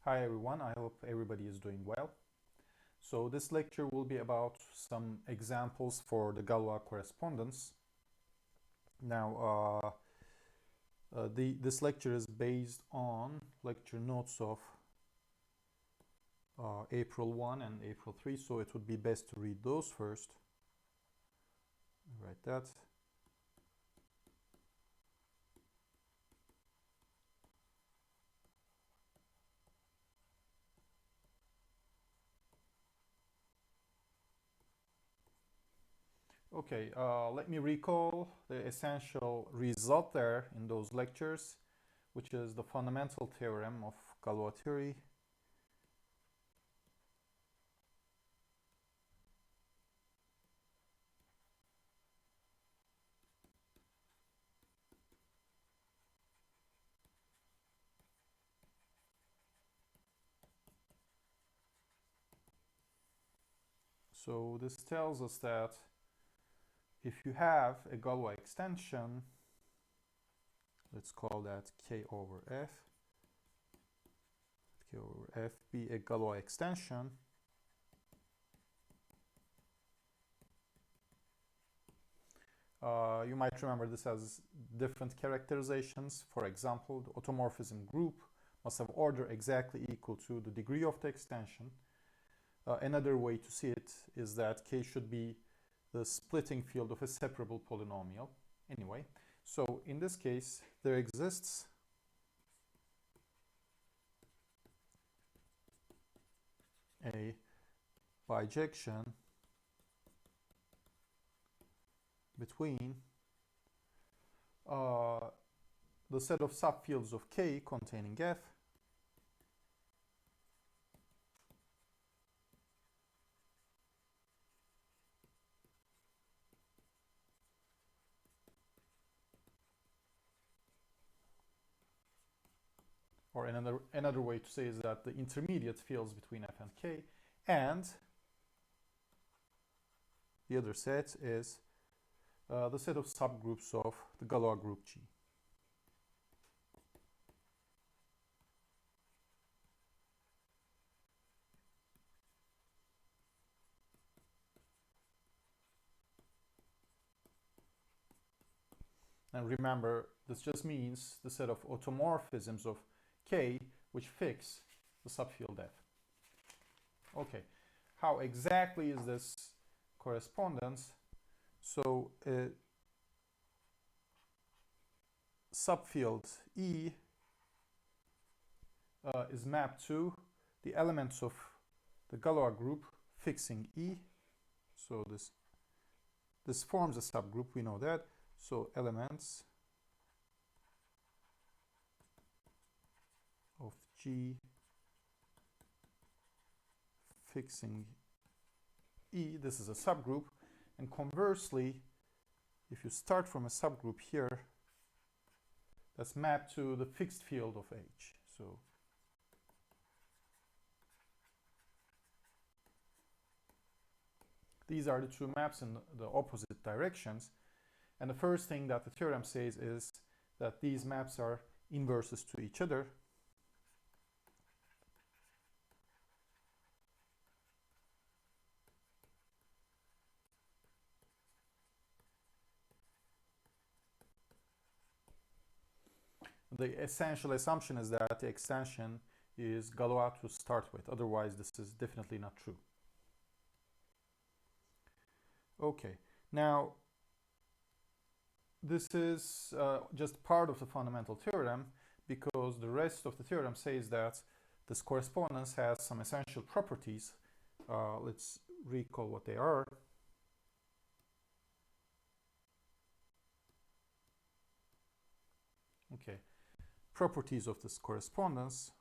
Hi everyone, I hope everybody is doing well. So this lecture will be about some examples for the Galois correspondence. Now, this lecture is based on lecture notes of April 1 and April 3, so it would be best to read those first. Write that. Okay, let me recall the essential result there in those lectures, which is the fundamental theorem of Galois theory. So this tells us that if you have a Galois extension, let's call that K over F, K over F be a Galois extension, you might remember this as different characterizations. For example, the automorphism group must have order exactly equal to the degree of the extension. Another way to see it is that K should be the splitting field of a separable polynomial. Anyway, so in this case, there exists a bijection between the set of subfields of K containing F or another way to say is that the intermediate fields between F and K, and the other set is the set of subgroups of the Galois group G. And remember, this just means the set of automorphisms of K which fix the subfield F. Okay, how exactly is this correspondence? So subfield E is mapped to the elements of the Galois group fixing E. So this forms a subgroup, we know that. So elements of G fixing E, this is a subgroup. And conversely, if you start from a subgroup here, that's mapped to the fixed field of H. So these are the two maps in the opposite directions. And the first thing that the theorem says is that these maps are inverses to each other. The essential assumption is that the extension is Galois to start with. Otherwise, this is definitely not true. Okay, now this is just part of the fundamental theorem, because the rest of the theorem says that this correspondence has some essential properties. Let's recall what they are. Okay, properties of this correspondence.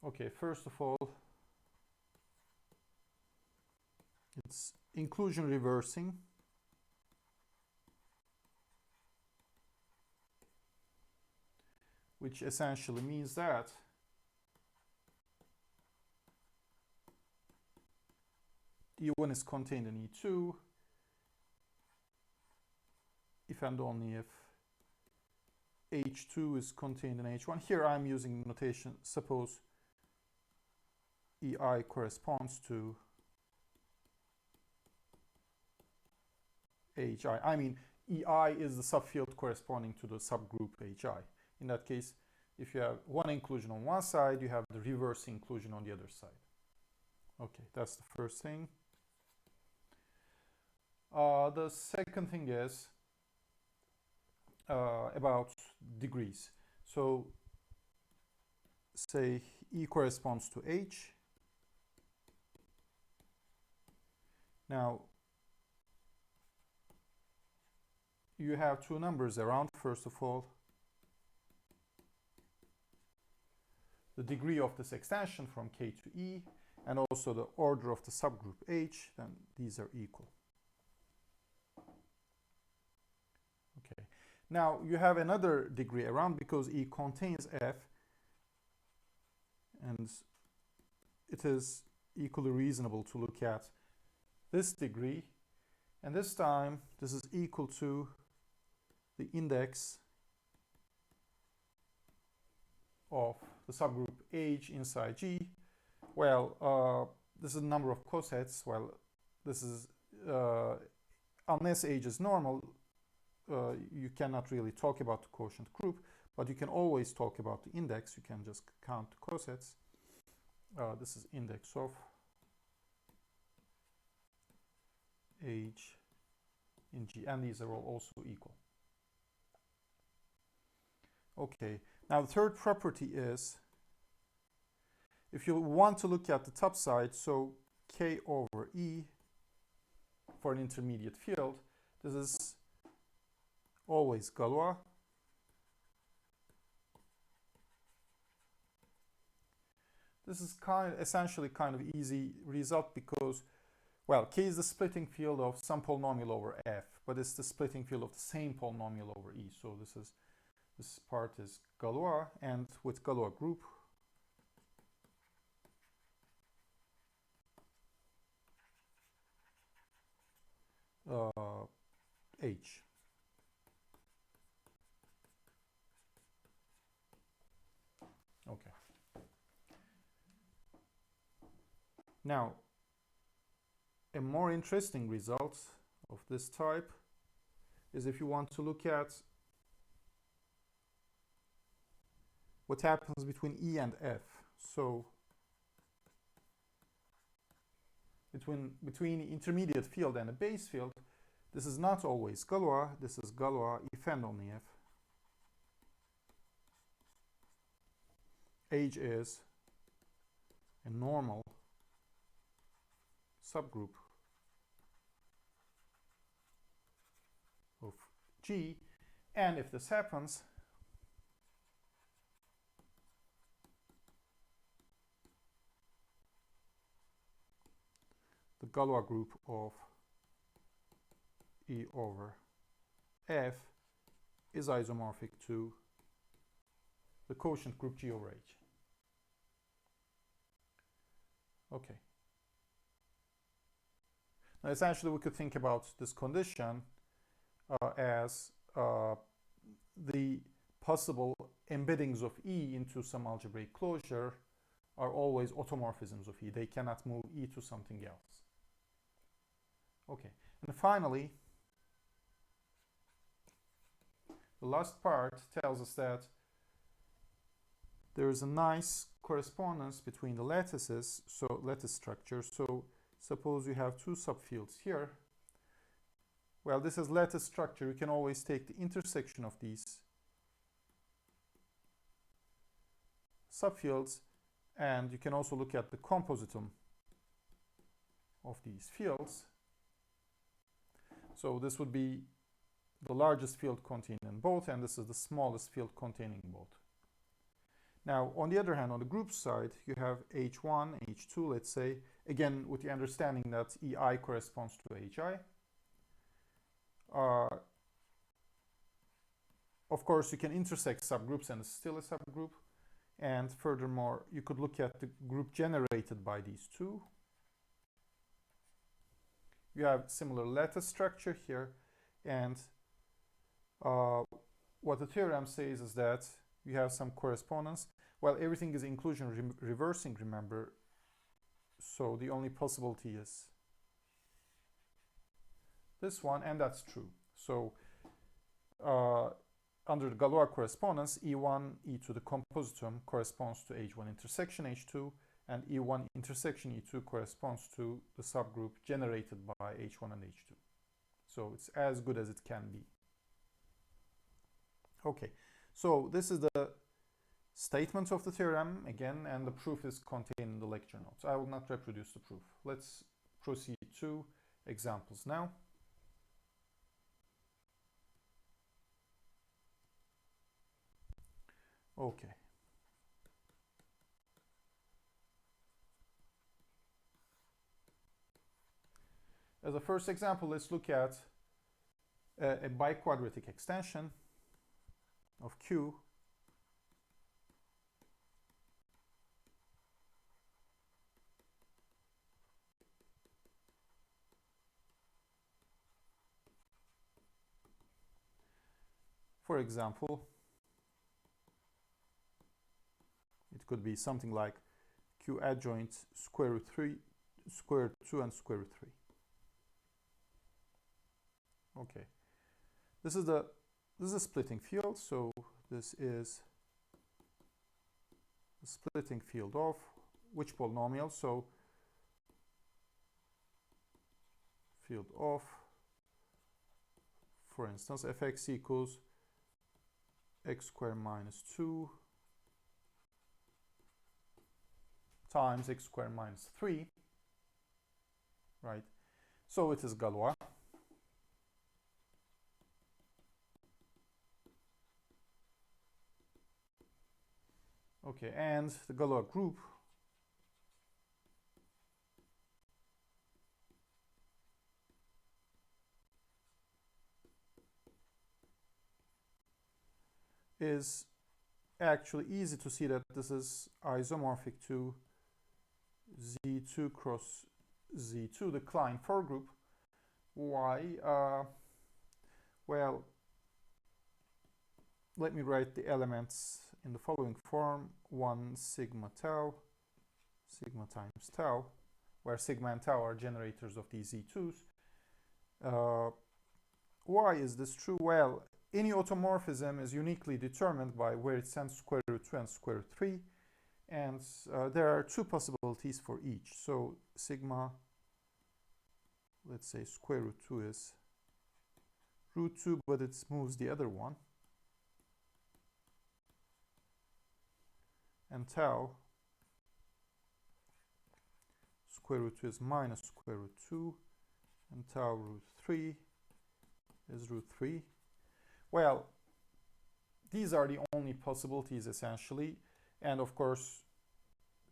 Okay, first of all, it's inclusion reversing. which essentially means that E1 is contained in E2 if and only if H2 is contained in H1. Here I'm using notation, suppose EI corresponds to HI. I mean, EI is the subfield corresponding to the subgroup HI. In that case, if you have one inclusion on one side, you have the reverse inclusion on the other side. Okay, that's the first thing. The second thing is about degrees. So say E corresponds to H. Now you have two numbers around. First of all, the degree of this extension from K to E, and also the order of the subgroup H, then these are equal. Okay. Now you have another degree around because E contains F, and it is equally reasonable to look at this degree, and this time this is equal to the index of the subgroup H inside G. Well, this is the number of cosets. Well, this is unless H is normal, you cannot really talk about the quotient group, but you can always talk about the index. You can just count the cosets. This is index of H in G, and these are all also equal. Okay, now the third property is, if you want to look at the top side, so K over E for an intermediate field, this is always Galois. This is essentially kind of easy result because, well, K is the splitting field of some polynomial over F, but it's the splitting field of the same polynomial over E. So this part is Galois, and with Galois group, H. Okay. Now, a more interesting result of this type is if you want to look at what happens between E and F. So between the intermediate field and the base field, this is not always Galois. This is Galois if and only if H is a normal subgroup of G, and if this happens, the Galois group of E over F is isomorphic to the quotient group G over H. Okay. Now essentially we could think about this condition as the possible embeddings of E into some algebraic closure are always automorphisms of E. They cannot move E to something else. Okay, and finally, the last part tells us that there is a nice correspondence between the lattices, so lattice structure. So suppose you have two subfields here. Well, this is lattice structure. You can always take the intersection of these subfields, and you can also look at the compositum of these fields. So this would be the largest field contained in both, and this is the smallest field containing both. Now, on the other hand, on the group side, you have H1, H2, let's say, again, with the understanding that EI corresponds to HI. of course, you can intersect subgroups and it's still a subgroup. And furthermore, you could look at the group generated by these two. You have similar lattice structure here. And what the theorem says is that you have some correspondence. Well, everything is inclusion reversing, remember. So the only possibility is this one, and that's true. So under the Galois correspondence, E1, E2, the compositum, corresponds to H1 intersection H2, and E1 intersection E2 corresponds to the subgroup generated by H1 and H2. So it's as good as it can be. Okay, so this is the statement of the theorem again, and the proof is contained in the lecture notes. I will not reproduce the proof. Let's proceed to examples now. Okay. As a first example, let's look at a biquadratic extension of Q for example, it could be something like Q adjoint square root 3, square root 2, and square root 3. Okay, this is a splitting field, so this is the splitting field of which polynomial? So field of, for instance, fx equals x squared minus 2 times x squared minus 3, right? So it is Galois. Okay, and the Galois group is actually easy to see that this is isomorphic to Z2 cross Z2, the Klein 4 group. Why? Well, let me write the elements in the following form: 1 sigma tau, sigma times tau, where sigma and tau are generators of these Z2s. Why is this true? Well, any automorphism is uniquely determined by where it sends square root 2 and square root 3. And there are two possibilities for each. So sigma, let's say square root 2 is root 2, but it moves the other one. And tau, square root 2 is minus square root 2, and tau root 3 is root 3. Well, these are the only possibilities essentially, and of course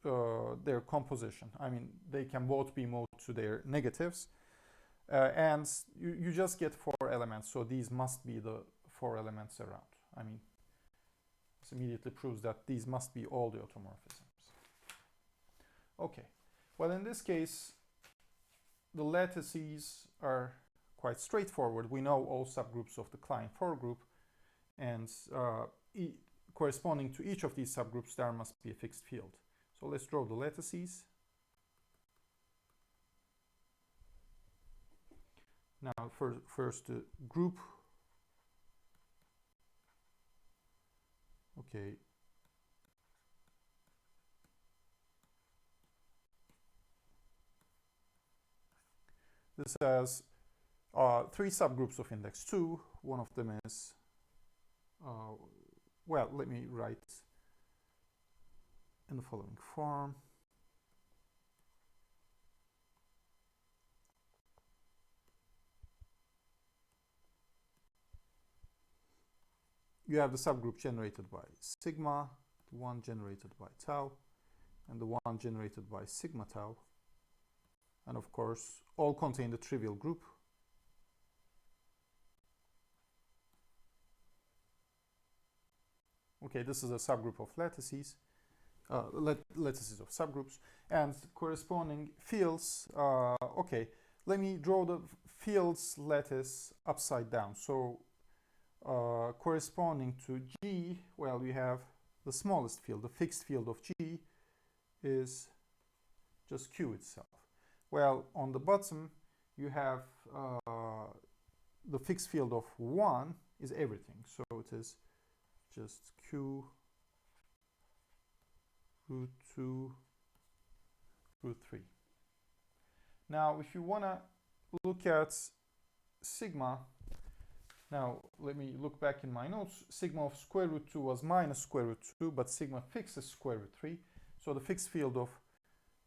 their composition. I mean, they can both be moved to their negatives, and you just get 4 elements, so these must be the 4 elements around. I mean, this immediately proves that these must be all the automorphisms. Okay, well, in this case, the lattices are quite straightforward. We know all subgroups of the Klein 4 group, and corresponding to each of these subgroups, there must be a fixed field. So let's draw the lattices. Now, first the group. Okay. This has 3 subgroups of index 2. One of them is, well, let me write in the following form. You have the subgroup generated by sigma, the one generated by tau, and the one generated by sigma tau. And of course, all contain the trivial group. Okay, this is a subgroup of lattices, lattices of subgroups, and corresponding fields. Okay, let me draw the fields lattice upside down. So corresponding to G, well, we have the smallest field. The fixed field of G is just Q itself. Well, on the bottom, you have the fixed field of 1 is everything. So it is just Q root 2 root 3. Now, if you want to look at sigma, now let me look back in my notes. Sigma of square root 2 was minus square root 2, but sigma fixed is square root 3. So the fixed field of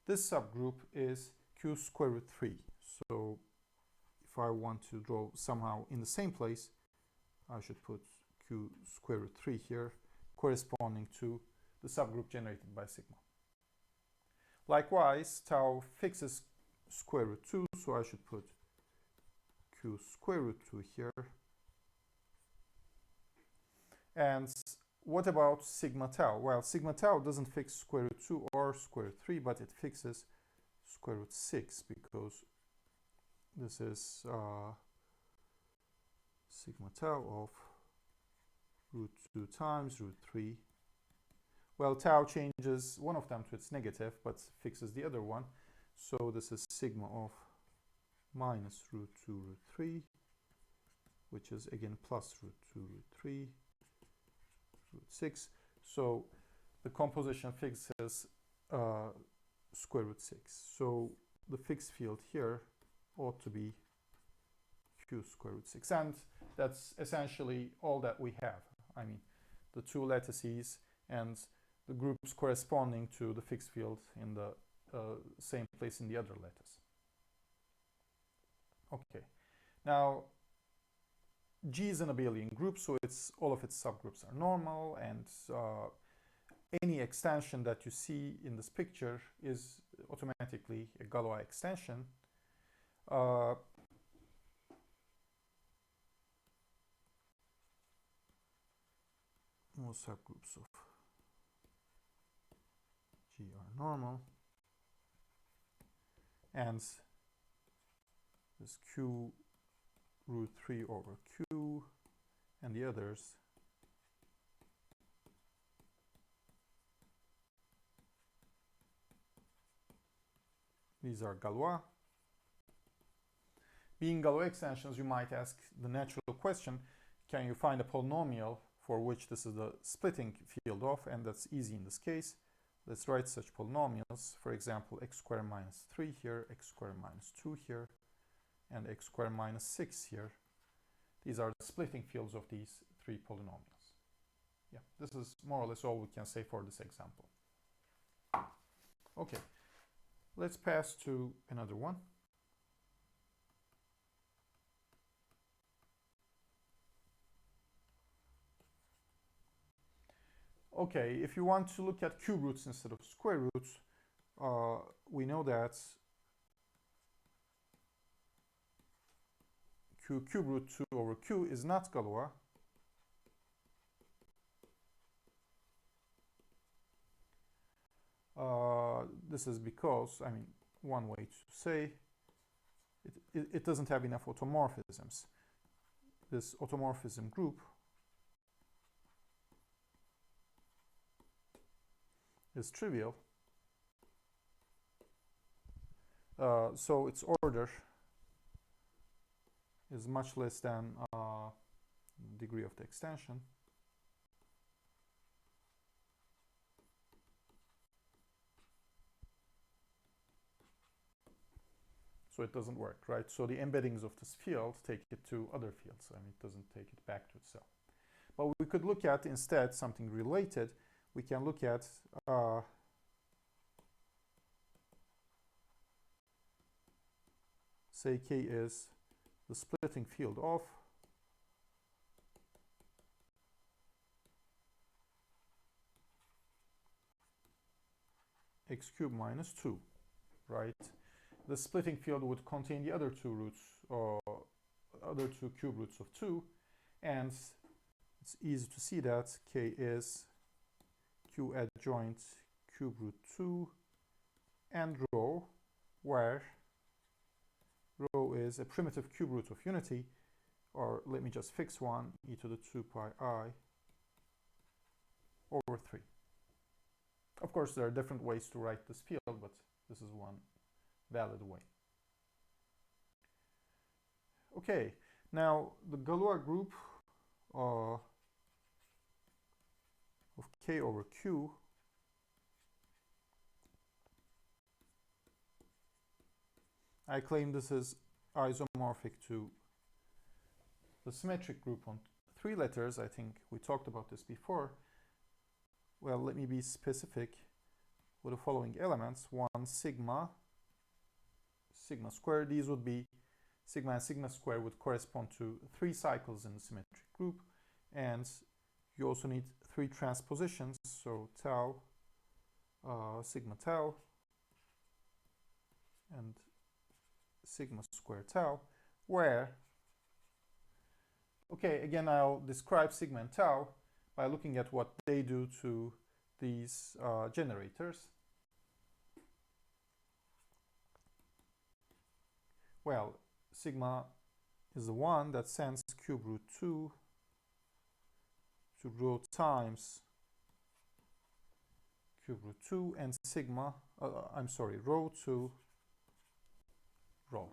this subgroup is Q square root 3. So if I want to draw somehow in the same place, I should put Q square root 3 here, corresponding to the subgroup generated by sigma. Likewise, tau fixed is square root 2, so I should put Q square root 2 here. And what about sigma tau? Well, sigma tau doesn't fix square root 2 or square root 3, but it fixes square root 6, because this is sigma tau of root 2 times root 3. Well, tau changes one of them to its negative, but fixes the other one. So this is sigma of minus root 2 root 3, which is again plus root 2 root 3 root 6. So the composition fixes square root 6. So the fixed field here ought to be Q square root 6. And that's essentially all that we have. I mean, the two lattices and the groups corresponding to the fixed field in the same place in the other lattice. Okay. Now, G is an abelian group, so all of its subgroups are normal, and any extension that you see in this picture is automatically a Galois extension. All subgroups of G are normal, and this Q root 3 over Q and the others these are Galois. Being Galois extensions, you might ask the natural question, can you find a polynomial for which this is the splitting field of? And that's easy in this case. Let's write such polynomials. For example, x squared minus 3 here, x squared minus 2 here, and x squared minus 6 here. These are the splitting fields of these three polynomials. Yeah, this is more or less all we can say for this example. Okay, let's pass to another one. Okay, if you want to look at cube roots instead of square roots, we know that Q cube root 2 over Q is not Galois. This is because, I mean, one way to say it doesn't have enough automorphisms. This automorphism group is trivial. So its order is much less than degree of the extension. So it doesn't work, right? So the embeddings of this field take it to other fields. I mean, it doesn't take it back to itself. But we could look at instead something related. We can look at say K is the splitting field of x cubed minus 2, right? The splitting field would contain the other two roots, or other two cube roots of 2, and it's easy to see that K is Q adjoint cube root 2 and rho, where rho is a primitive cube root of unity, or let me just fix one, e to the 2 pi I over 3. Of course, there are different ways to write this field, but this is one valid way. Okay, now the Galois group of K over Q I claim this is isomorphic to the symmetric group on 3 letters. I think we talked about this before. Well, let me be specific with the following elements. 1 sigma, sigma square. These would be sigma and sigma square would correspond to 3 cycles in the symmetric group. And you also need 3 transpositions. So tau, sigma tau, and sigma square tau, where, okay, again, I'll describe sigma and tau by looking at what they do to these generators. Well, sigma is the one that sends cube root 2 to rho times cube root 2, and sigma, rho to rho.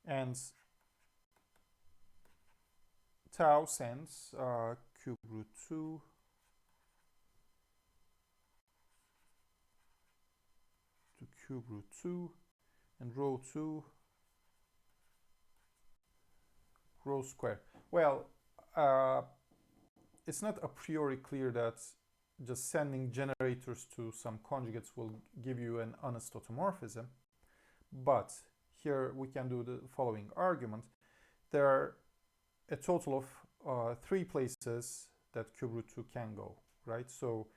And tau sends cube root 2 to cube root 2 and rho 2 rho square. Well, it's not a priori clear that just sending generators to some conjugates will give you an honest automorphism, but here we can do the following argument. There are a total of 3 places that cube root 2 can go, right? So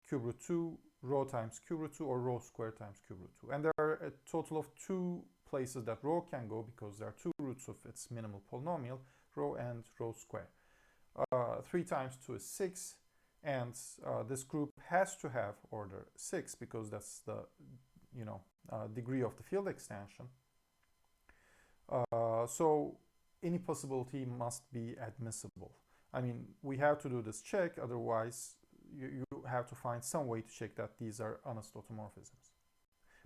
cube root 2, rho times cube root 2, or rho square times cube root 2. And there are a total of 2 places that rho can go because there are 2 roots of its minimal polynomial, rho and rho square. 3 times 2 is 6, and this group has to have order 6 because that's the degree of the field extension. So any possibility must be admissible. I mean, we have to do this check, otherwise you have to find some way to check that these are honest automorphisms.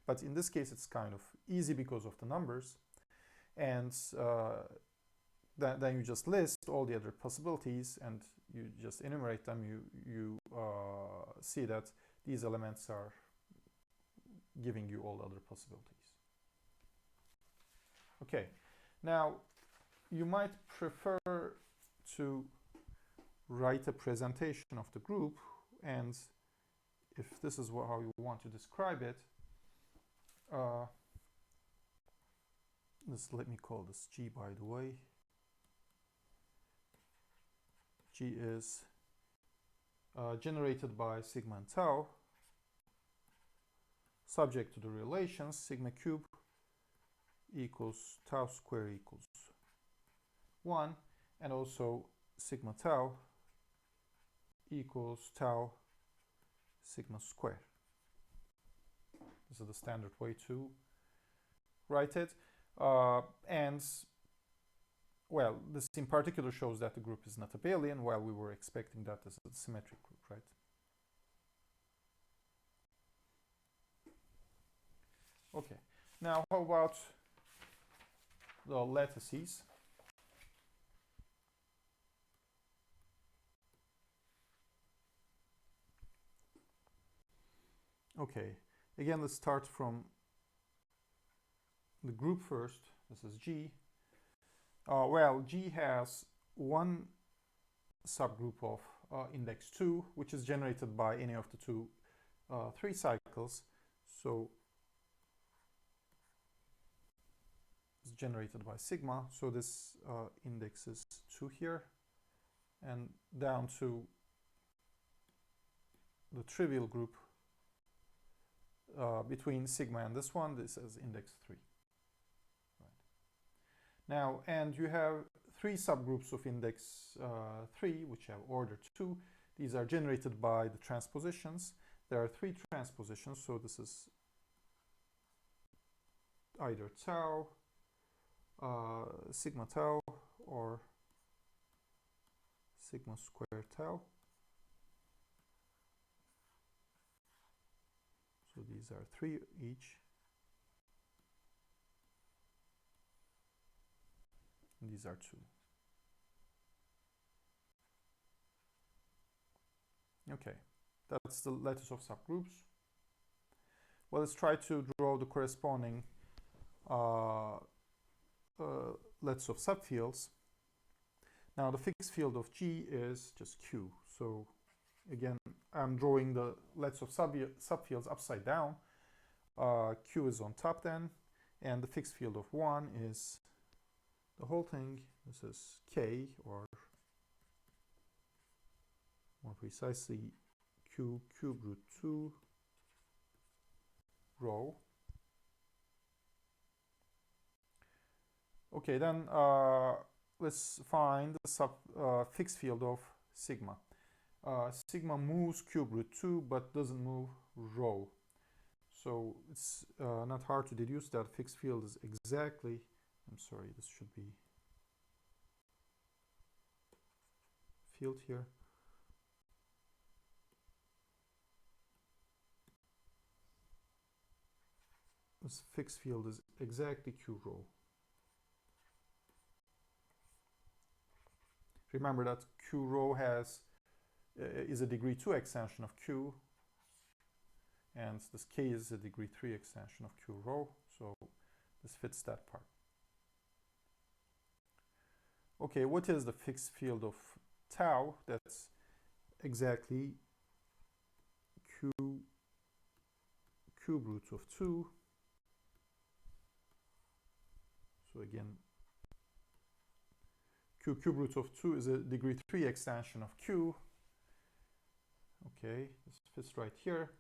But in this case, it's kind of easy because of the numbers, and then you just list all the other possibilities and you just enumerate them. You see that these elements are giving you all other possibilities. Okay, now you might prefer to write a presentation of the group, and if this is how you want to describe it, let me call this G, by the way. G is generated by sigma and tau, subject to the relations sigma cube equals tau square equals 1, and also sigma tau equals tau sigma square. This is the standard way to write it. And well, this in particular shows that the group is not abelian, while we were expecting that as a symmetric group, right? Okay, now how about the lattices? Okay, again, let's start from the group first. This is G. Well, G has one subgroup of index 2, which is generated by any of the 3 cycles. So it's generated by sigma. So this index is 2 here, and down to the trivial group between sigma and this one. This is index 3. Right. Now, and you have three subgroups of index 3, which have order 2. These are generated by the transpositions. There are three transpositions, so this is either tau, sigma tau, or sigma square tau. So these are three each. And these are two. Okay, that's the lattice of subgroups. Well, let's try to draw the corresponding lattice of subfields. Now the fixed field of G is just Q. So again, I'm drawing the lattice of subfields upside down. Q is on top then, and the fixed field of 1 is the whole thing. This is K, or more precisely Q cubed root 2 rho. Okay, then let's find the fixed field of sigma. Sigma moves cube root 2 but doesn't move rho. So it's not hard to deduce that fixed field is exactly, I'm sorry, this should be field here. This fixed field is exactly Q rho. Remember that Q rho is a degree 2 extension of Q, and this K is a degree 3 extension of Q rho, so this fits that part. Okay, what is the fixed field of tau? That's exactly Q cube root of 2. So again, Q cube root of 2 is a degree 3 extension of Q. Okay, this fits right here.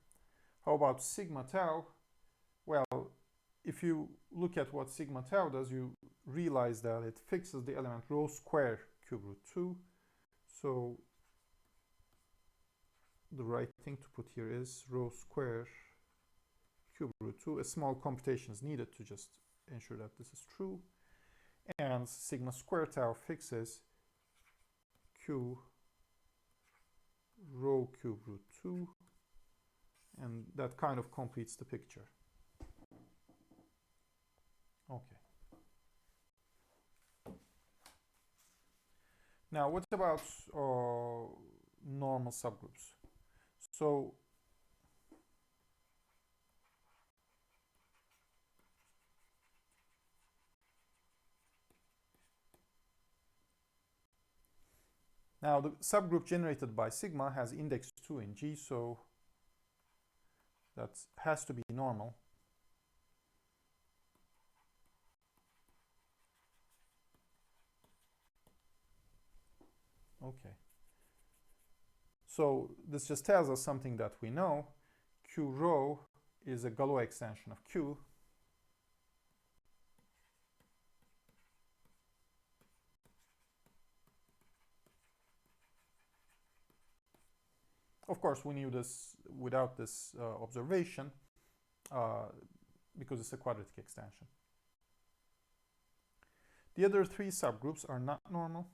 How about sigma tau? Well, if you look at what sigma tau does, you realize that it fixes the element rho square cube root 2. So the right thing to put here is rho square cube root 2. A small computation is needed to just ensure that this is true. And sigma square tau fixes Q rho cube root 2. And that kind of completes the picture. Okay. Now, what about normal subgroups? So now the subgroup generated by sigma has index 2 in G, so that has to be normal. Okay. So this just tells us something that we know. Q rho is a Galois extension of Q. Of course, we knew this without this observation because it's a quadratic extension. The other three subgroups are not normal.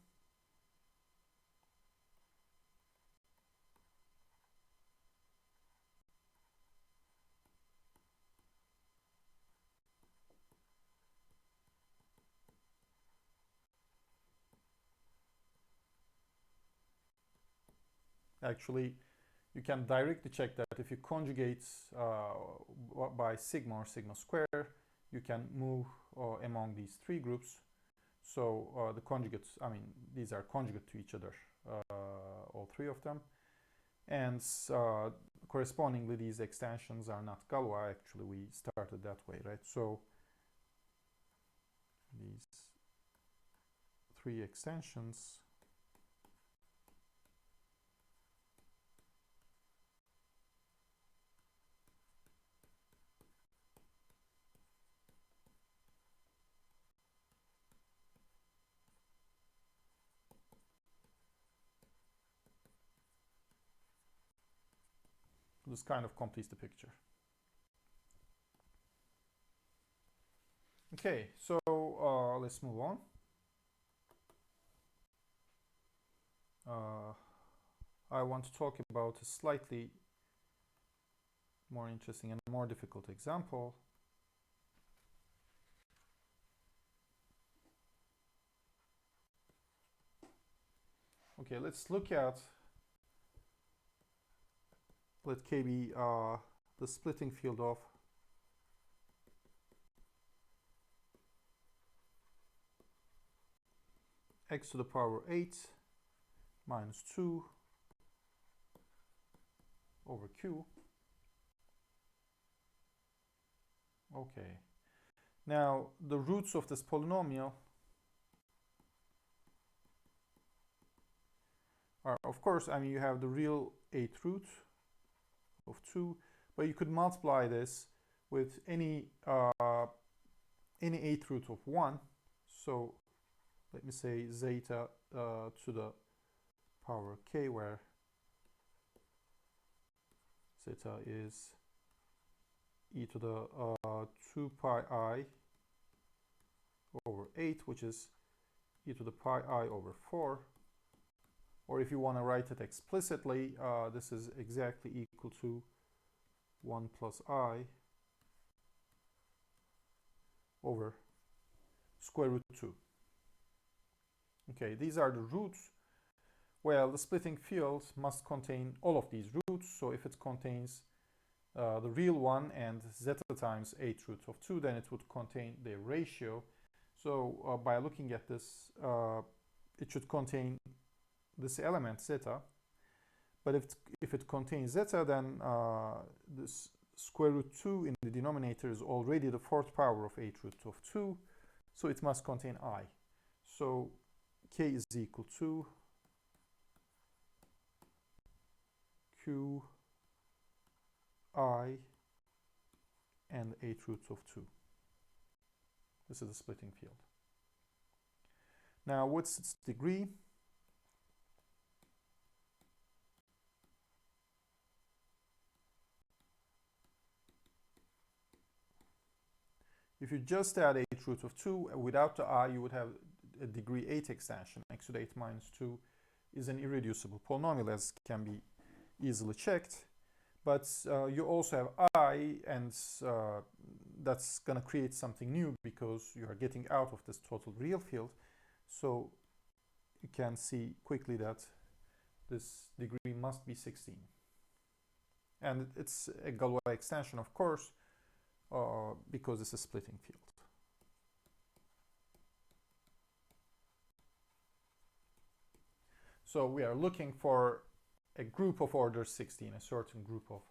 Actually, you can directly check that if you conjugate by sigma or sigma square, you can move among these three groups. So the conjugates, I mean, these are conjugate to each other, all three of them. And correspondingly, these extensions are not Galois. Actually, we started that way, right? So these three extensions So this kind of completes the picture. Okay, so let's move on. I want to talk about a slightly more interesting and more difficult example. Okay, let's look at, let K be the splitting field of x to the power 8 minus 2 over q. Okay. Now, the roots of this polynomial are, of course, I mean, you have the real 8th root of 2, but you could multiply this with any 8th root of 1. So let me say zeta to the power k, where zeta is e to the 2 pi I over 8, which is e to the pi I over 4. Or if you want to write it explicitly, this is exactly equal to 1 plus I over square root 2. Okay, these are the roots. Well, the splitting field must contain all of these roots. So if it contains the real one and zeta times 8 root of 2, then it would contain the ratio. So by looking at this, it should contain this element zeta. But if it contains zeta, then this square root 2 in the denominator is already the 4th power of 8 root of 2. So it must contain I. So k is equal to q I and 8 roots of 2. This is the splitting field. Now, what's its degree? If you just add 8 root of 2 without the I, you would have a degree 8 extension. X to the 8 minus 2 is an irreducible polynomial, as can be easily checked. But you also have I, and that's going to create something new because you are getting out of this total real field. So you can see quickly that this degree must be 16. And it's a Galois extension, of course, because it's a splitting field. So we are looking for a group of order 16, a certain group of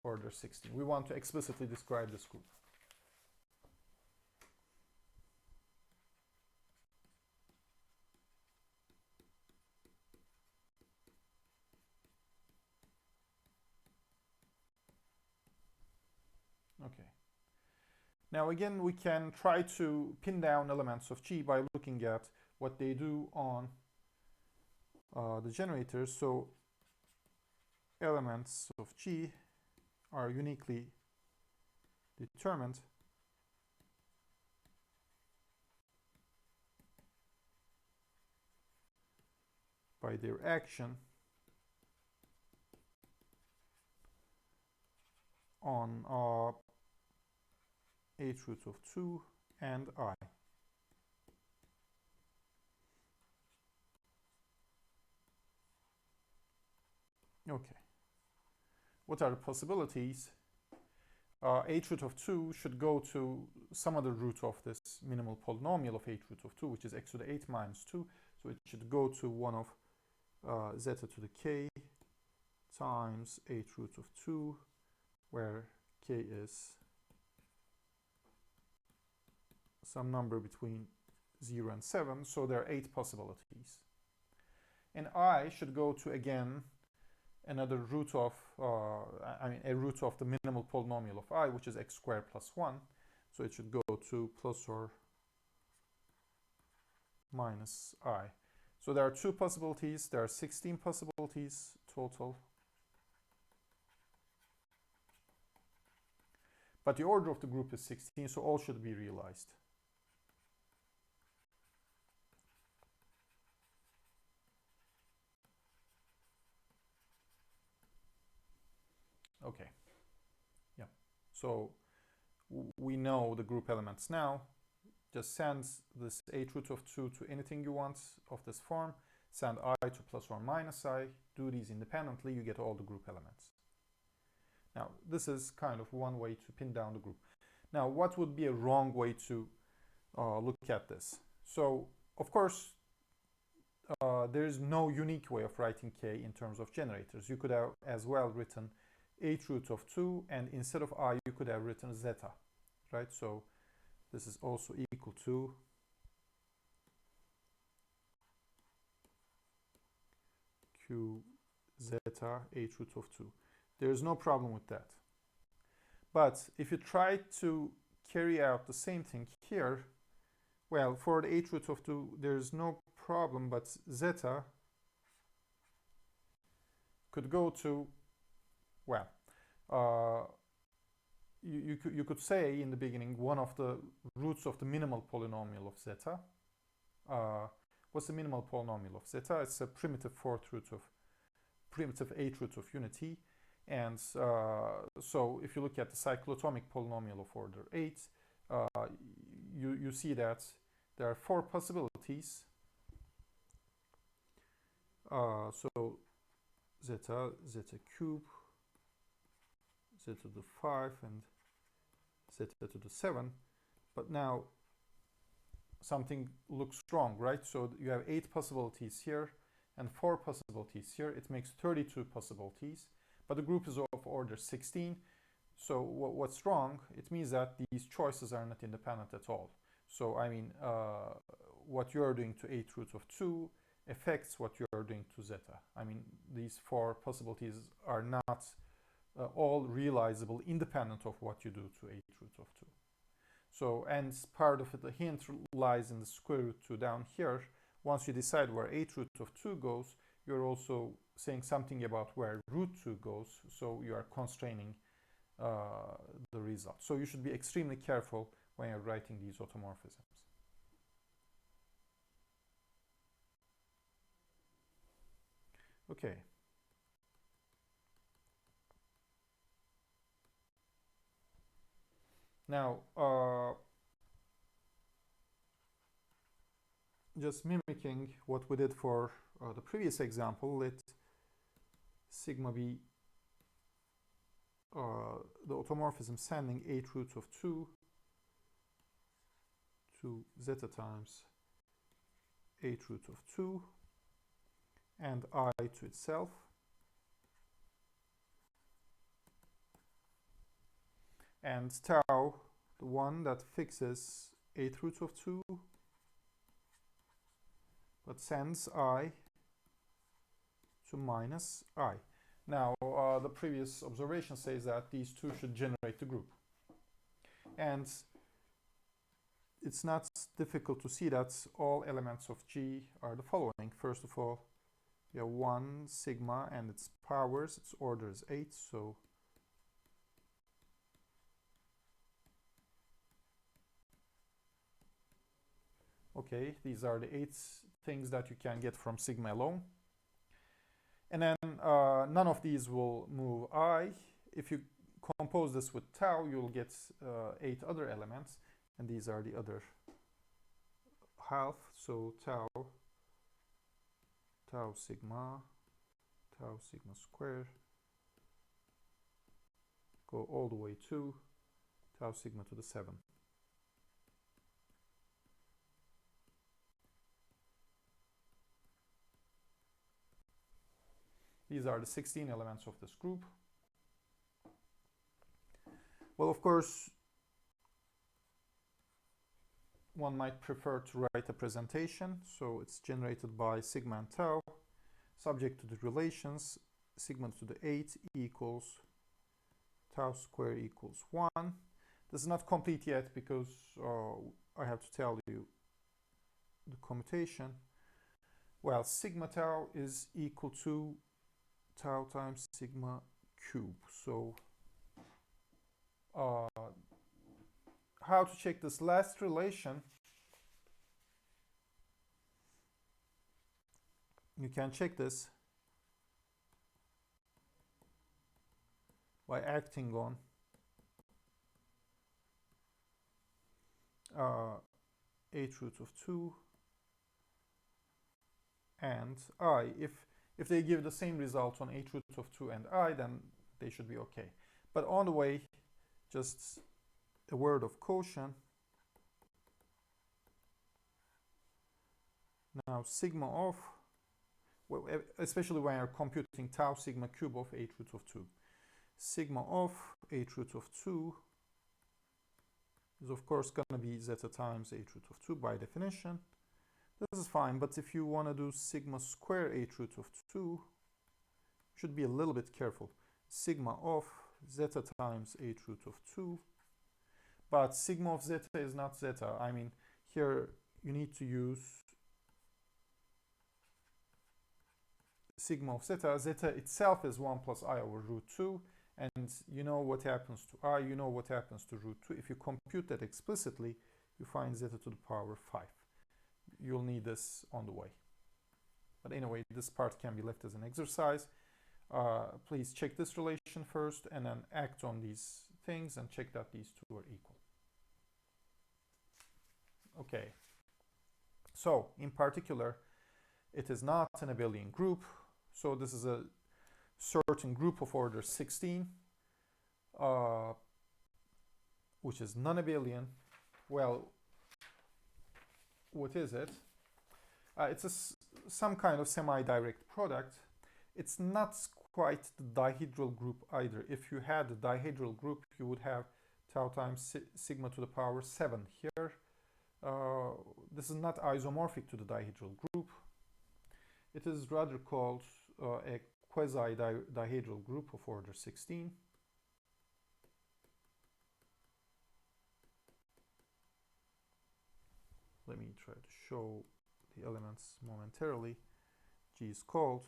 order 16. We want to explicitly describe this group. Okay. Now again, we can try to pin down elements of G by looking at what they do on the generators. So elements of G are uniquely determined by their action on 8 root of 2 and I. Okay. What are the possibilities? 8 root of 2 should go to some other root of this minimal polynomial of 8 root of 2, which is x to the 8 minus 2. So it should go to 1 of zeta to the k times 8 root of 2, where k is some number between 0 and 7. So there are 8 possibilities. And I should go to, again, another root of, a root of the minimal polynomial of I, which is x squared plus 1. So it should go to plus or minus I. So there are 2 possibilities. There are 16 possibilities total. But the order of the group is 16, so all should be realized. Okay, yeah. So we know the group elements now. Just send this h root of 2 to anything you want of this form. Send I to plus or minus I. Do these independently, you get all the group elements. Now, this is kind of one way to pin down the group. Now, what would be a wrong way to look at this? So, of course, there is no unique way of writing k in terms of generators. You could have as well written h root of 2, and instead of I, you could have written zeta, right? So this is also equal to q zeta h root of 2. There is no problem with that. But if you try to carry out the same thing here, well, for the h root of 2, there's no problem, but zeta could go to, well, you could say in the beginning one of the roots of the minimal polynomial of zeta. What's the minimal polynomial of zeta? It's a primitive h root of unity. And so if you look at the cyclotomic polynomial of order 8, you see that there are 4 possibilities. So zeta cube, zeta to the 5, and zeta to the 7. But now something looks wrong, right? So you have 8 possibilities here and 4 possibilities here. It makes 32 possibilities, but the group is of order 16. So what's wrong? It means that these choices are not independent at all. So I mean, what you are doing to h root of 2 affects what you are doing to zeta. I mean, these 4 possibilities are not all realizable independent of what you do to h root of 2. So, and part of it, the hint lies in the square root 2 down here. Once you decide where h root of 2 goes, you're also saying something about where root 2 goes, so you are constraining the result. So you should be extremely careful when you're writing these automorphisms. Okay. Now, just mimicking what we did for the previous example, let sigma be the automorphism sending h root of 2 to zeta times h root of 2 and I to itself. And tau, the one that fixes h root of 2, but sends I to minus I. Now, the previous observation says that these two should generate the group. And it's not difficult to see that all elements of G are the following. First of all, you have 1 sigma and its powers, its order is 8, so okay, these are the 8 things that you can get from sigma alone. And then none of these will move I. If you compose this with tau, you'll get 8 other elements, and these are the other half. So tau sigma squared, go all the way to tau sigma to the 7. These are the 16 elements of this group. Well, of course, one might prefer to write a presentation. So it's generated by sigma and tau, subject to the relations sigma to the 8 equals tau squared equals 1. This is not complete yet because I have to tell you the commutation. Well, sigma tau is equal to tau times sigma cube. So uh, how to check this last relation. You can check this by acting on h root of 2 and I. If they give the same result on h root of 2 and I, then they should be okay. But on the way, just a word of caution. Now sigma of, well, especially when you're computing tau sigma cube of h root of 2. Sigma of h root of 2 is of course going to be zeta times h root of 2 by definition. This is fine, but if you want to do sigma square h root of 2, you should be a little bit careful. Sigma of zeta times h root of 2, but sigma of zeta is not zeta. I mean, here you need to use sigma of zeta. Zeta itself is 1 plus I over root 2, and you know what happens to I, you know what happens to root 2. If you compute that explicitly, you find zeta to the power 5. You'll need this on the way. But anyway, this part can be left as an exercise. Please check this relation first and then act on these things and check that these two are equal. Okay. So, in particular, it is not an abelian group. So this is a certain group of order 16, which is non-abelian. Well, what is it? It's some kind of semi-direct product. It's not quite the dihedral group either. If you had the dihedral group, you would have tau times sigma to the power 7 here. This is not isomorphic to the dihedral group. It is rather called a quasi-dihedral group of order 16. Let me try to show the elements momentarily. G is called.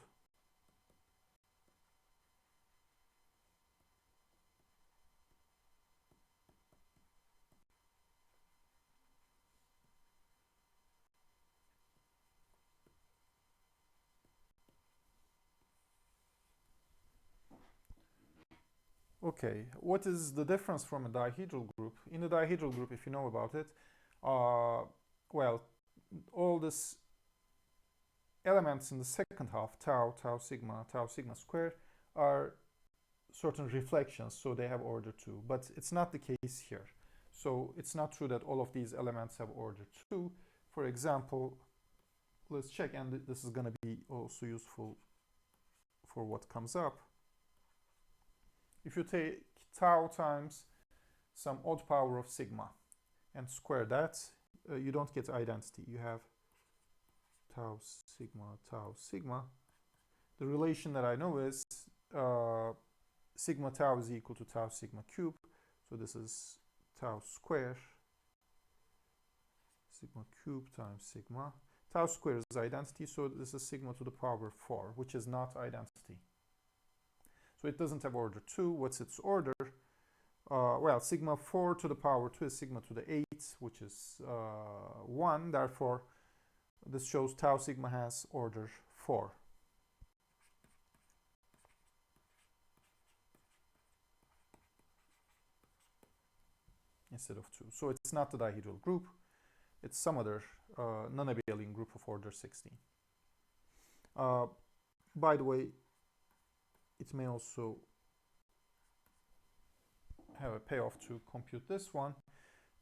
Okay, what is the difference from a dihedral group? In the dihedral group, if you know about it, well, all these elements in the second half, tau, tau sigma squared, are certain reflections, so they have order 2. But it's not the case here. So it's not true that all of these elements have order 2. For example, let's check, and this is going to be also useful for what comes up. If you take tau times some odd power of sigma and square that, you don't get identity. You have tau sigma. The relation that I know is sigma tau is equal to tau sigma cube. So this is tau square sigma cube times sigma. Tau square is identity, so this is sigma to the power 4, which is not identity. So it doesn't have order 2. What's its order? Well, sigma 4 to the power 2 is sigma to the 8, which is 1. Therefore, this shows tau sigma has order 4. Instead of 2. So it's not the dihedral group. It's some other non-abelian group of order 16. By the way, it may also have a payoff to compute this one.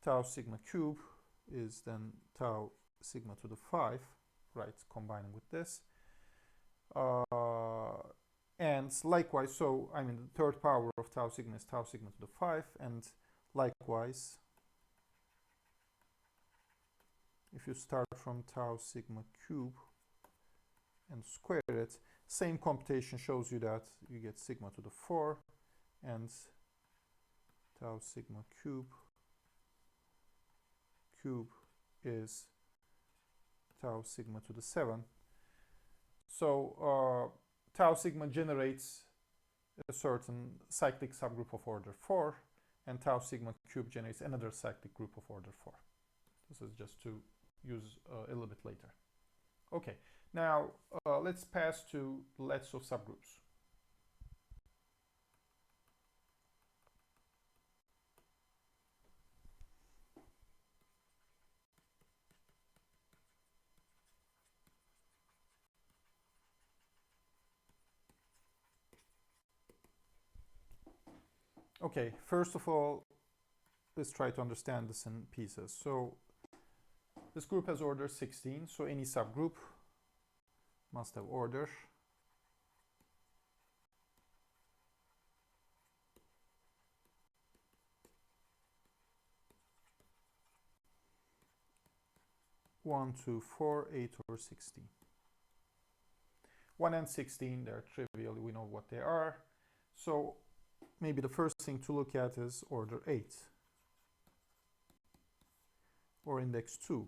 Tau sigma cube is then tau sigma to the 5, right, combining with this. And likewise, so I mean the third power of tau sigma is tau sigma to the 5, and likewise, if you start from tau sigma cube and square it, same computation shows you that you get sigma to the 4 and tau sigma cube is tau sigma to the 7. So tau sigma generates a certain cyclic subgroup of order 4, and tau sigma cube generates another cyclic group of order 4. This is just to use a little bit later. Okay, now let's pass to lots of subgroups. Okay, first of all, let's try to understand this in pieces. So this group has order 16, so any subgroup must have order 1, 2, 4, 8, or 16. 1 and 16, they're trivial, we know what they are. So maybe the first thing to look at is order 8 or index 2.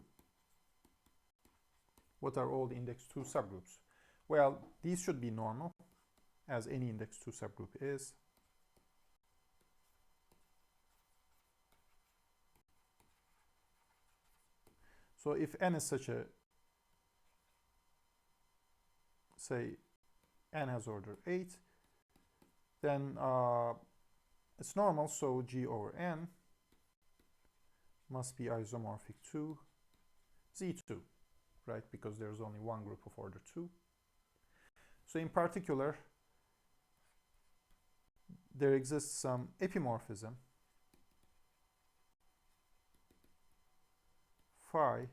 What are all the index 2 subgroups? Well, these should be normal, as any index 2 subgroup is. So if n is such a, say, n has order 8, then it's normal, so G over n must be isomorphic to Z2, right? Because there's only one group of order 2. So in particular, there exists some epimorphism phi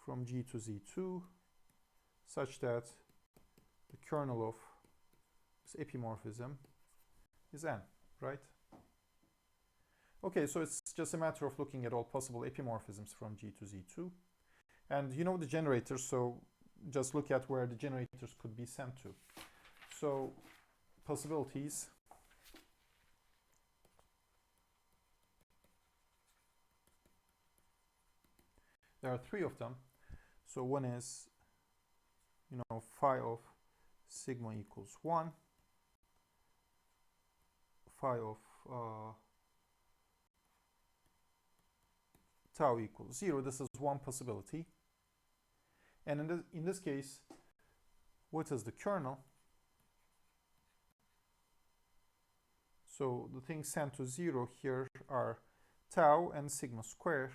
from G to Z2 such that the kernel of this epimorphism is n, right? Okay, so it's just a matter of looking at all possible epimorphisms from G to Z2. And you know the generators, so just look at where the generators could be sent to. So possibilities. There are 3 of them. So one is, phi of sigma equals 1, phi of tau equals 0. This is one possibility. And in this case, what is the kernel? So the things sent to 0 here are tau and sigma squared.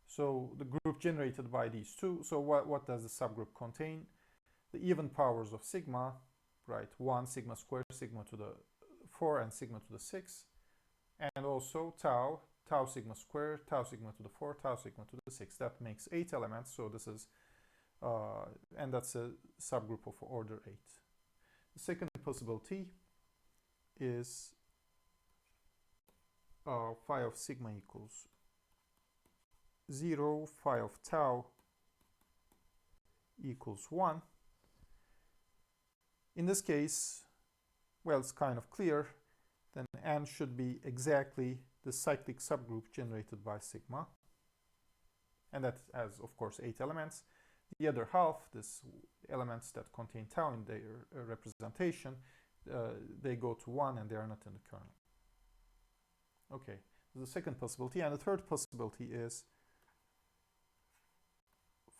So the group generated by these two. So what does the subgroup contain? The even powers of sigma, right? 1 sigma squared, sigma to the 4 and sigma to the 6. And also tau, tau sigma squared, tau sigma to the 4, tau sigma to the 6. That makes 8 elements. So this is, and that's a subgroup of order 8. The second possibility is phi of sigma equals 0, phi of tau equals 1. In this case, well, it's kind of clear, then n should be exactly the cyclic subgroup generated by sigma. And that has, of course, 8 elements. The other half, these elements that contain tau in their representation, they go to 1 and they are not in the kernel. Okay, the second possibility. And the third possibility is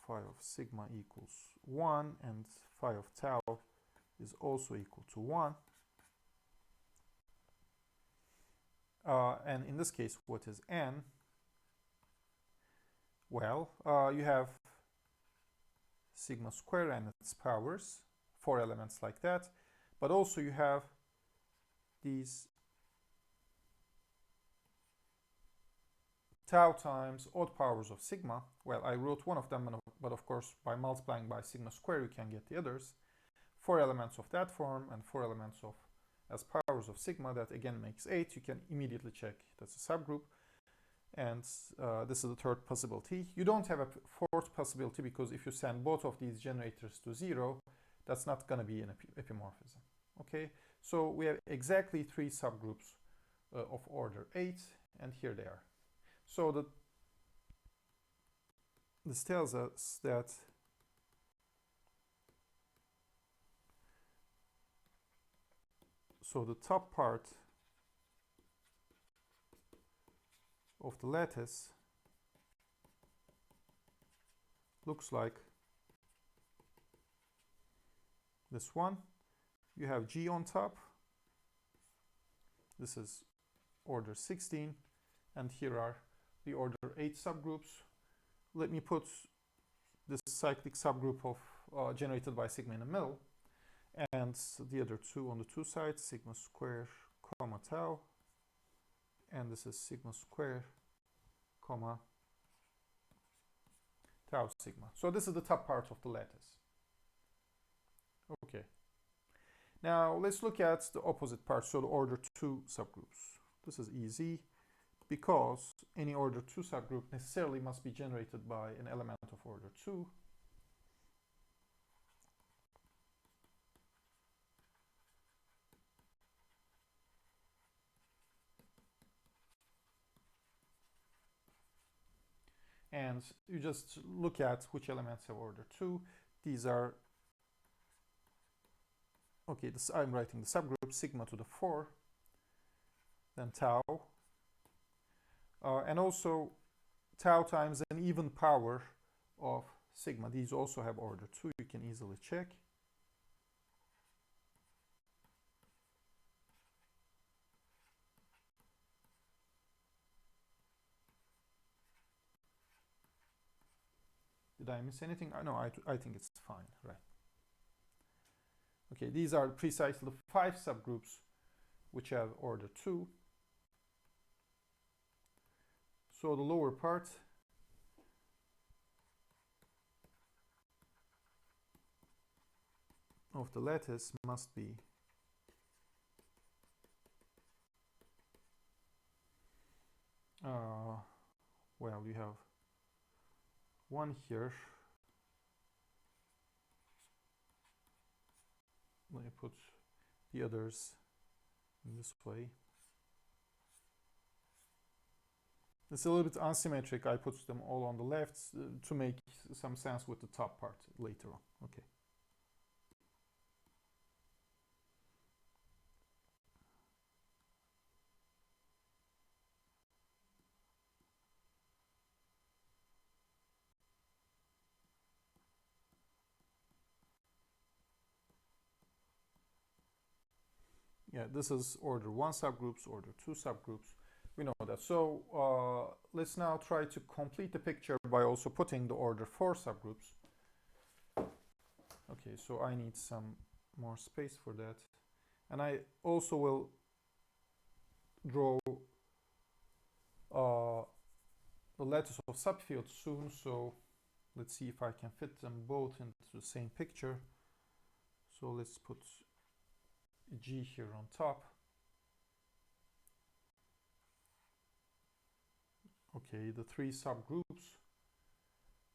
phi of sigma equals 1 and phi of tau is also equal to 1. And in this case, what is n? Well, you have sigma squared and its powers, 4 elements like that, but also you have these tau times odd powers of sigma. Well, I wrote one of them, but of course, by multiplying by sigma squared, you can get the others. 4 elements of that form and 4 elements of as powers of sigma. That again makes 8. You can immediately check that's a subgroup. And this is the third possibility. You don't have a fourth possibility because if you send both of these generators to 0, that's not going to be an epimorphism. Okay, so we have exactly 3 subgroups of order 8, and here they are. So this tells us that So the top part of the lattice looks like this one. You have G on top. This is order 16, and here are the order 8 subgroups. Let me put this cyclic subgroup of generated by sigma in the middle, and the other two on the two sides, sigma square comma tau, and this is sigma square comma tau sigma. So this is the top part of the lattice. Okay. Now let's look at the opposite part, so the order 2 subgroups. This is easy because any order 2 subgroup necessarily must be generated by an element of order 2. And you just look at which elements have order 2. These are, okay, this, I'm writing the subgroup sigma to the 4, then tau, and also tau times an even power of sigma. These also have order 2, you can easily check. Did I miss anything? No, I think it's fine, right? Okay, these are precisely the 5 subgroups which have order 2. So the lower part of the lattice must be well, you have one here. Let me put the others in this way. It's a little bit unsymmetric. I put them all on the left to make some sense with the top part later on. Okay. Yeah, this is order 1 subgroups, order 2 subgroups. We know that. So let's now try to complete the picture by also putting the order 4 subgroups. Okay, so I need some more space for that. And I also will draw the lattice of subfields soon. So let's see if I can fit them both into the same picture. So let's put G here on top. Okay, the 3 subgroups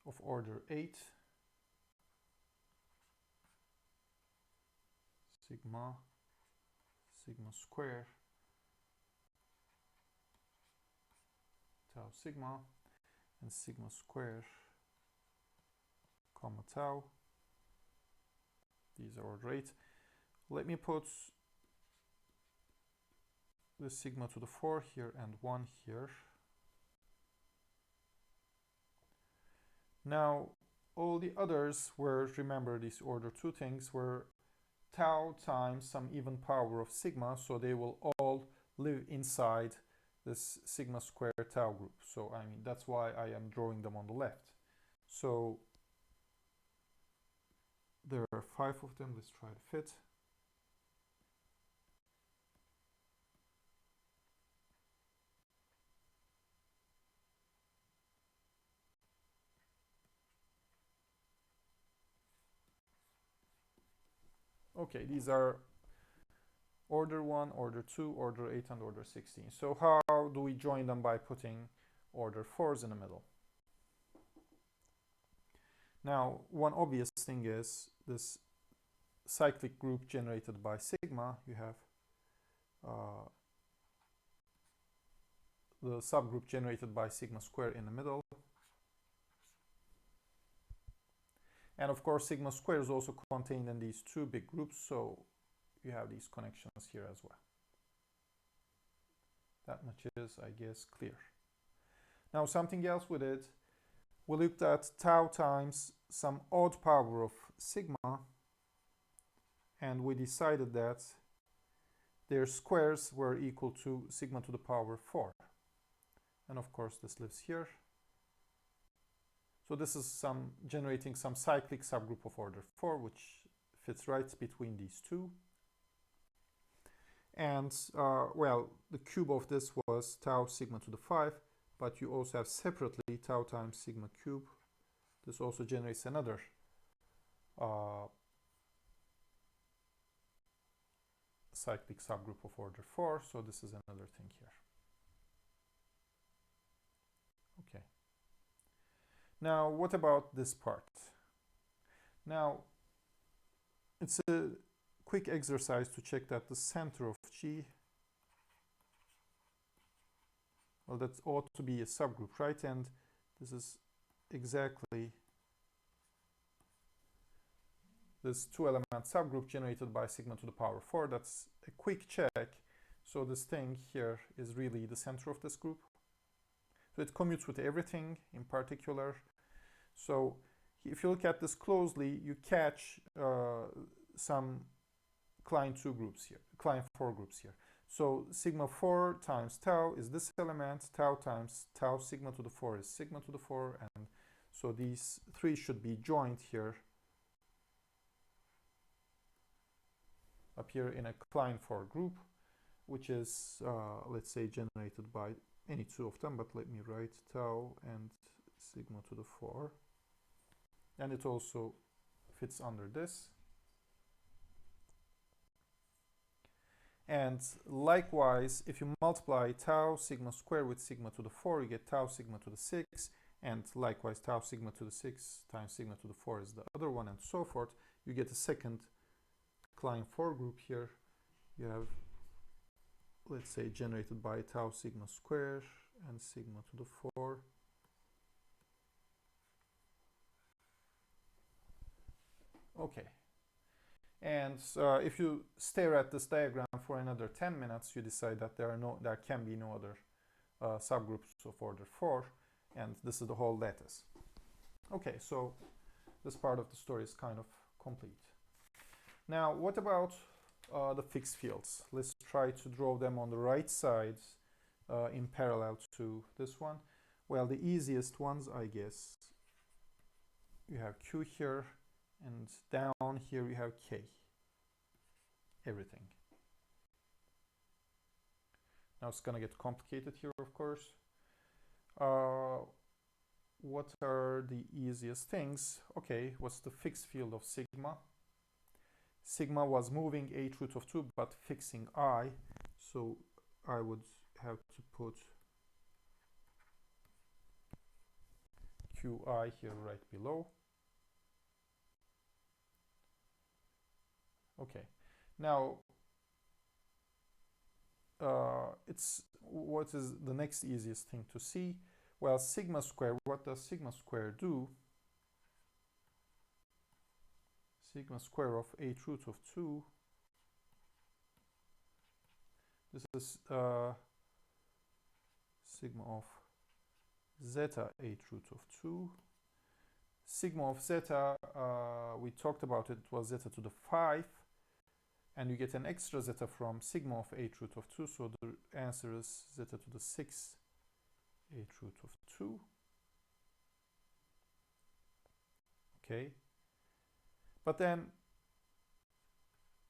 of order 8. Sigma, sigma square, tau sigma, and sigma square, comma tau. These are order 8. Let me put the sigma to the 4 here and 1 here. Now, all the others were, remember these order 2 things, were tau times some even power of sigma, so they will all live inside this sigma square tau group. So, I mean, that's why I am drawing them on the left. So, there are 5 of them. Let's try to fit. Okay, these are order 1, order 2, order 8, and order 16. So how do we join them? By putting order 4s in the middle. Now, one obvious thing is this cyclic group generated by sigma. You have the subgroup generated by sigma square in the middle. And of course, sigma square is also contained in these 2 big groups. So you have these connections here as well. That much is, I guess, clear. Now something else we did, we looked at tau times some odd power of sigma, and we decided that their squares were equal to sigma to the power 4. And of course this lives here. So this is generating some cyclic subgroup of order 4, which fits right between these two. And well, the cube of this was tau sigma to the 5, but you also have separately tau times sigma cube. This also generates another cyclic subgroup of order 4, so this is another thing here. Okay. Now, what about this part? Now, it's a quick exercise to check that the center of G, well, that ought to be a subgroup, right? And this is exactly this two-element subgroup generated by sigma to the power 4. That's a quick check. So this thing here is really the center of this group. So it commutes with everything in particular. So if you look at this closely, you catch some Klein 2 groups here, Klein 4 groups here. So sigma 4 times tau is this element, tau times tau sigma to the 4 is sigma to the 4, and so these three should be joined here, appear in a Klein 4 group, which is, let's say, generated by any two of them, but let me write tau and sigma to the 4. And it also fits under this. And likewise, if you multiply tau sigma squared with sigma to the 4, you get tau sigma to the 6, and likewise tau sigma to the 6 times sigma to the 4 is the other one, and so forth. You get a second Klein 4 group here. You have, let's say, generated by tau sigma squared and sigma to the 4. Okay. And if you stare at this diagram for another 10 minutes, you decide that there can be no other subgroups of order 4, and this is the whole lattice. Okay, so this part of the story is kind of complete. Now, what about the fixed fields? Let's try to draw them on the right side in parallel to this one. Well, the easiest ones, I guess, you have Q here, and down here you have K. Everything. Now it's gonna get complicated here, of course. What are the easiest things? Okay, what's the fixed field of sigma? Sigma was moving h root of 2, but fixing I, so I would have to put qi here right below. Okay, now what is the next easiest thing to see? Well, sigma square, what does sigma square do? Sigma square of h root of 2, this is sigma of zeta h root of 2. Sigma of zeta, we talked about it, was zeta to the 5, and you get an extra zeta from sigma of h root of 2, so the answer is zeta to the 6 h root of 2. Okay. But then,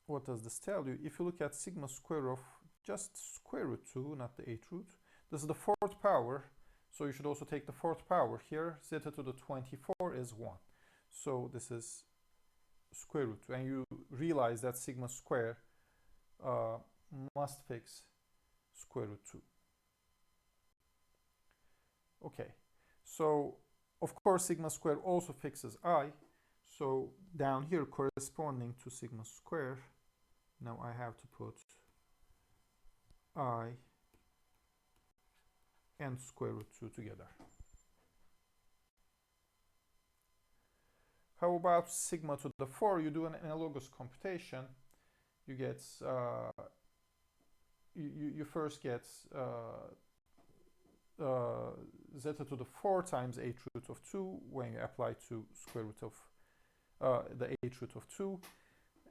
what does this tell you? If you look at sigma square of just square root 2, not the h root, this is the 4th power, so you should also take the 4th power here. Zeta to the 24 is 1. So this is square root 2, and you realize that sigma square must fix square root 2. Okay, so of course sigma square also fixes I. So down here, corresponding to sigma square, now I have to put I and square root 2 together. How about sigma to the 4? You do an analogous computation, you get you first get zeta to the 4 times h root of 2 when you apply to square root of the h root of 2,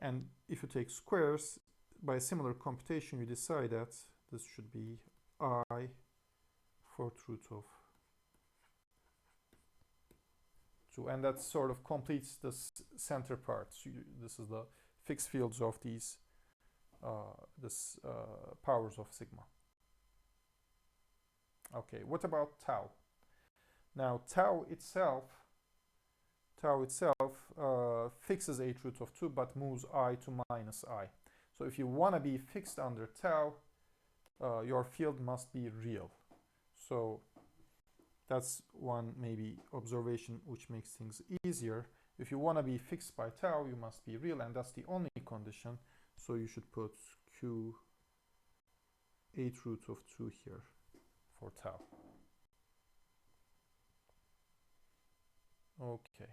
and if you take squares by a similar computation, you decide that this should be I 4th root of 2, and that sort of completes this center part. So this is the fixed fields of these powers of sigma. Okay, what about tau? Now tau itself fixes h root of 2 but moves I to minus I. So if you want to be fixed under tau, your field must be real. So that's one maybe observation which makes things easier. If you want to be fixed by tau, you must be real, and that's the only condition. So you should put q h root of 2 here for tau. Okay.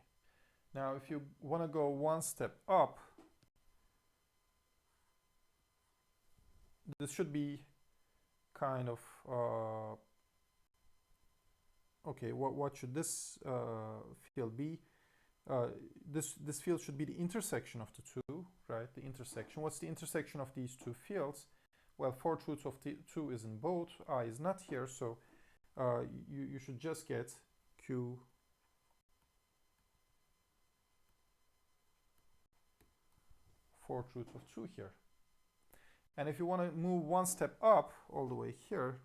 Now if you want to go one step up, this should be kind of okay, what should this field be? This field should be the intersection of the two, right? The intersection. What's the intersection of these two fields? Well, 4th root of 2 is in both. I is not here, so you should just get q 4th root of 2 here. And if you want to move one step up all the way here,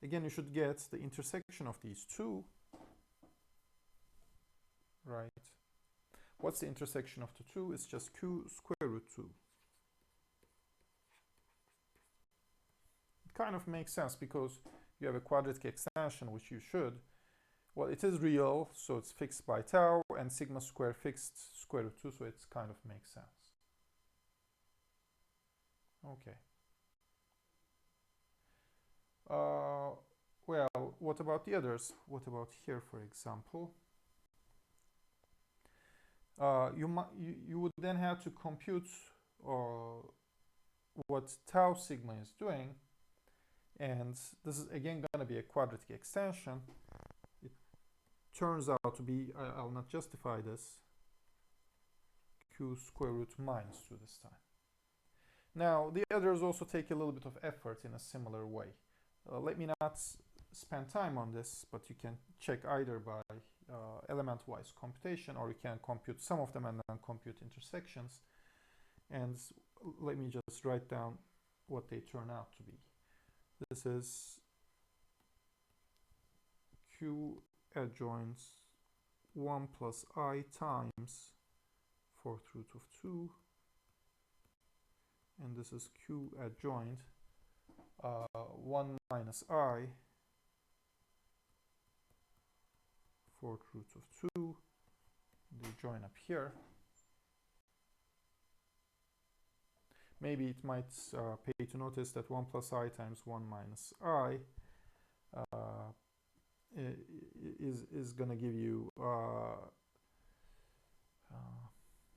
again, you should get the intersection of these two, right? What's the intersection of the two? It's just q square root 2. It kind of makes sense because you have a quadratic extension, which you should. Well, it is real, so it's fixed by tau, and sigma square fixed square root 2, so it kind of makes sense. Okay. Well, what about the others? What about here, for example? You would then have to compute what tau sigma is doing, and this is again going to be a quadratic extension. It turns out to be, I'll not justify this, q square root minus 2 this time. Now, the others also take a little bit of effort in a similar way. Let me not spend time on this, but you can check either by element-wise computation, or you can compute some of them and then compute intersections. And let me just write down what they turn out to be. This is q adjoins 1 plus I times 4th root of 2. And this is q adjoint 1 minus I 4th root of 2. They join up here. Maybe it might pay to notice that 1 plus I times 1 minus I is going to give you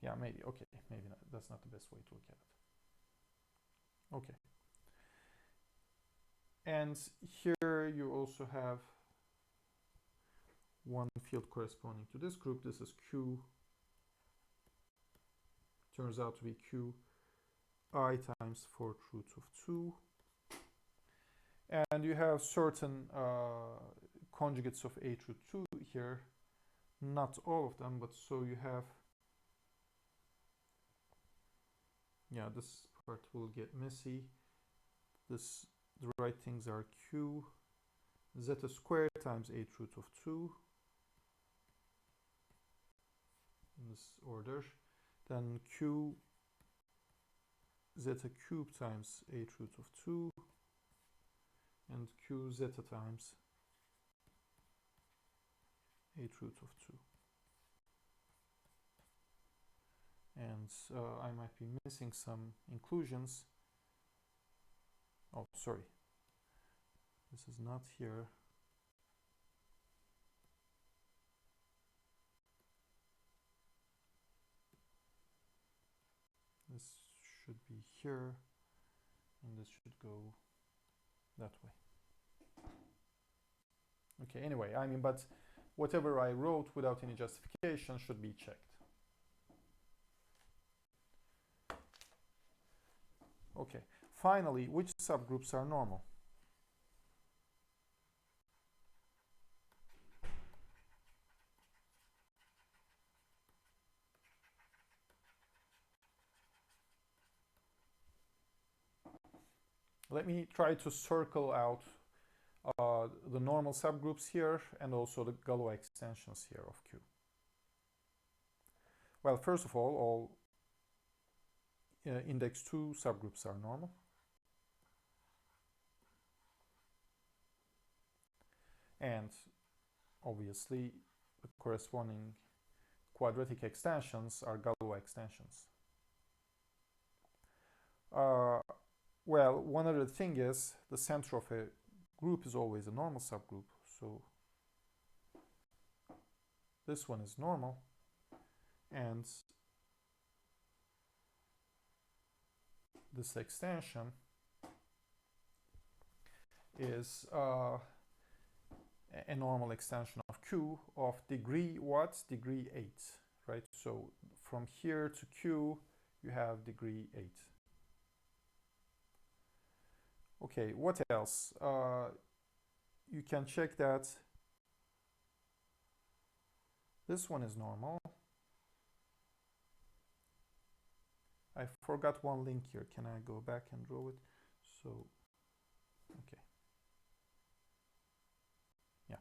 yeah, maybe, okay, maybe not, that's not the best way to look at it. Okay. And here you also have one field corresponding to this group. This is q, turns out to be q I times 4th root of 2. And you have certain conjugates of h root 2 here. Not all of them, but so you have, yeah, this part will get messy. The right things are q zeta squared times h root of 2 in this order, then q zeta cubed times h root of 2, and q zeta times h root of 2. And I might be missing some inclusions. Oh, sorry. This is not here. should be here, and this should go that way. Okay, anyway, I mean, but whatever I wrote without any justification should be checked. Okay, finally, which subgroups are normal? Let me try to circle out the normal subgroups here and also the Galois extensions here of Q. Well, first of all index 2 subgroups are normal. And obviously, the corresponding quadratic extensions are Galois extensions. Well, one other thing is the center of a group is always a normal subgroup. So this one is normal, and this extension is a normal extension of Q of degree what? Degree 8, right? So from here to Q, you have degree 8. Okay, what else? You can check that this one is normal. I forgot one link here. Can I go back and draw it? So, okay. Yeah.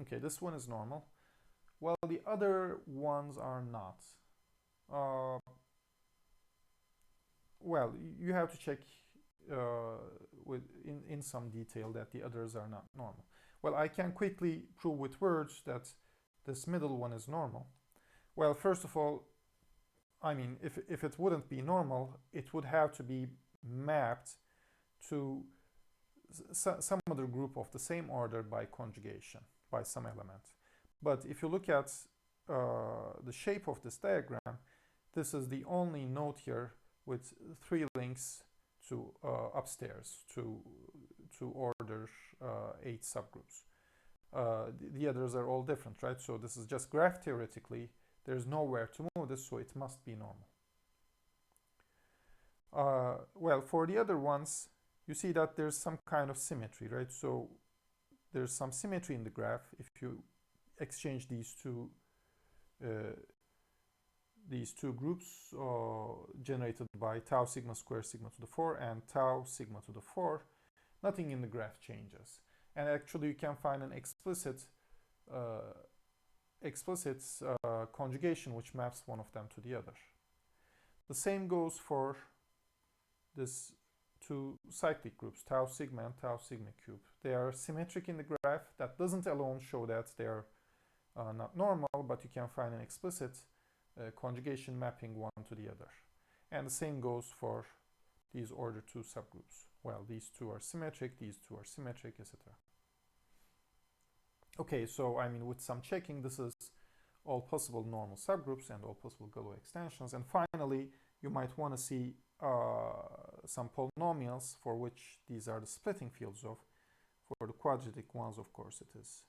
Okay, this one is normal. Well, the other ones are not. Well, you have to check in some detail that the others are not normal. Well, I can quickly prove with words that this middle one is normal. Well, first of all, I mean, if it wouldn't be normal, it would have to be mapped to some other group of the same order by conjugation, by some element. But if you look at the shape of this diagram, this is the only node here with 3 links to upstairs to order 8 subgroups. The others are all different, right? So this is just graph theoretically. There's nowhere to move this, so it must be normal. Well, for the other ones, you see that there's some kind of symmetry, right? So there's some symmetry in the graph if you exchange these two groups generated by tau sigma square sigma to the 4 and tau sigma to the 4. Nothing in the graph changes. And actually, you can find an explicit conjugation which maps one of them to the other. The same goes for this 2 cyclic groups, tau sigma and tau sigma cube. They are symmetric in the graph. That doesn't alone show that they are not normal, but you can find an explicit conjugation mapping one to the other. And the same goes for these order 2 subgroups. Well, these 2 are symmetric, these 2 are symmetric, etc. Okay, so I mean, with some checking, this is all possible normal subgroups and all possible Galois extensions. And finally, you might want to see some polynomials for which these are the splitting fields of. For the quadratic ones, of course, it is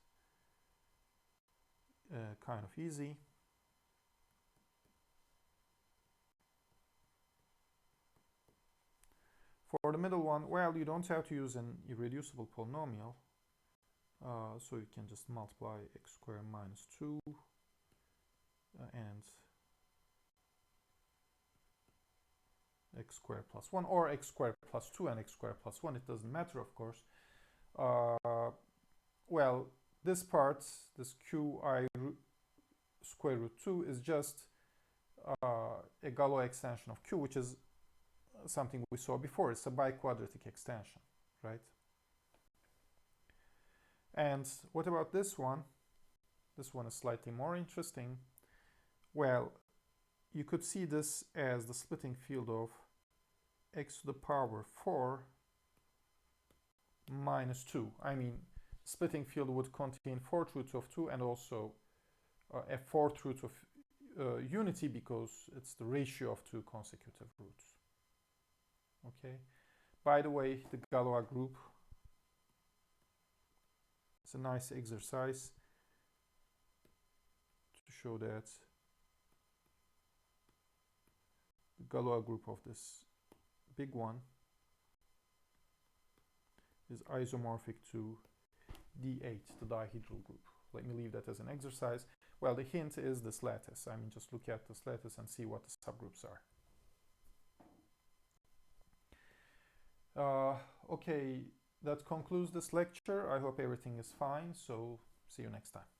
kind of easy. For the middle one, well, you don't have to use an irreducible polynomial. So you can just multiply x squared minus 2 and x squared plus 1, or x squared plus 2 and x squared plus 1. It doesn't matter, of course. Well, this part, this qi square root 2 is just a Galois extension of q, which is something we saw before. It's a biquadratic extension, right? And what about this one? This one is slightly more interesting. Well, you could see this as the splitting field of x to the power 4 minus 2. I mean, splitting field would contain 4th roots of 2 and also a 4th root of unity because it's the ratio of two consecutive roots. Okay. By the way, the Galois group is a nice exercise to show that the Galois group of this big one is isomorphic to D8, the dihedral group. Let me leave that as an exercise. Well, the hint is this lattice. I mean, just look at this lattice and see what the subgroups are. Okay, that concludes this lecture. I hope everything is fine, so see you next time.